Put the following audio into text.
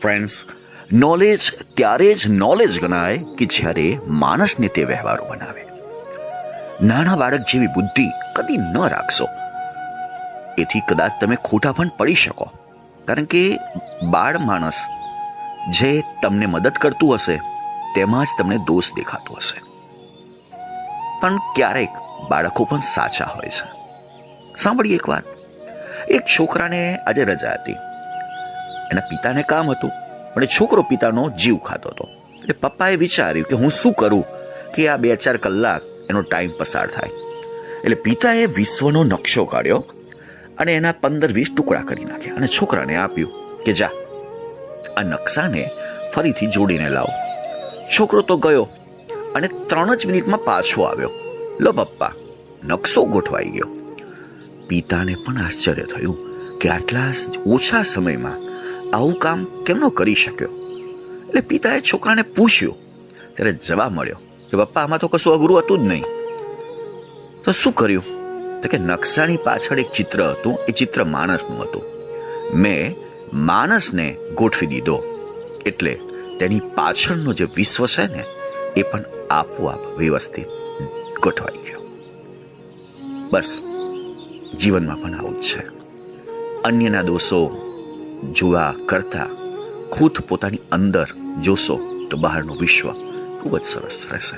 Friends, knowledge ત્યારે જ knowledge ગણાય કે જ્યારે માણસને તે વ્યવહારો બનાવે. નાના બાળક જેવી બુદ્ધિ કદી ન રાખશો. એથી કદાચ તમે ખોટા પણ પડી શકો, કારણ કે બાળ માણસ જે તમને મદદ કરતું હશે તેમાં જ તમને દોષ દેખાતો હશે. પણ ક્યારેક બાળકો પણ સાચા હોય છે. સાંભળીએ એક વાત. એક છોકરાને આજે રજા હતી. એના પિતાને કામ હતું, પણ એ છોકરો પિતાનો જીવ ખાતો હતો. એટલે પપ્પાએ વિચાર્યું કે હું શું કરું કે આ 2-4 કલાક એનો ટાઈમ પસાર થાય. એટલે પિતાએ વિશ્વનો નકશો કાઢ્યો અને એના 15-20 ટુકડા કરી નાખ્યા અને છોકરાને આપ્યું કે જા આ નકશાને ફરીથી જોડીને લાવો. છોકરો તો ગયો અને 3 જ મિનિટમાં પાછો આવ્યો. લો પપ્પા, નકશો ગોઠવાઈ ગયો. પિતાને પણ આશ્ચર્ય થયું કે આટલા ઓછા સમયમાં આવું કામ કેમ ન કરી શક્યો. એટલે પિતાએ છોકરાને પૂછ્યું ત્યારે જવાબ મળ્યો કે પપ્પા, આમાં તો કશું અઘરું હતું જ નહીં. તો શું કર્યું? તો કે નકશાની પાછળ એક ચિત્ર હતું. એ ચિત્ર માણસનું હતું. મેં માણસને ગોઠવી દીધો, એટલે તેની પાછળનો જે વિશ્વ છે ને એ પણ આપોઆપ વ્યવસ્થિત ગોઠવાઈ ગયો. બસ જીવનમાં પણ આવું જ છે. અન્યના દોષો જોવા કરતા ખુદ પોતાની અંદર જોશો તો બહારનું વિશ્વ ખૂબ જ સરસ રહેશે.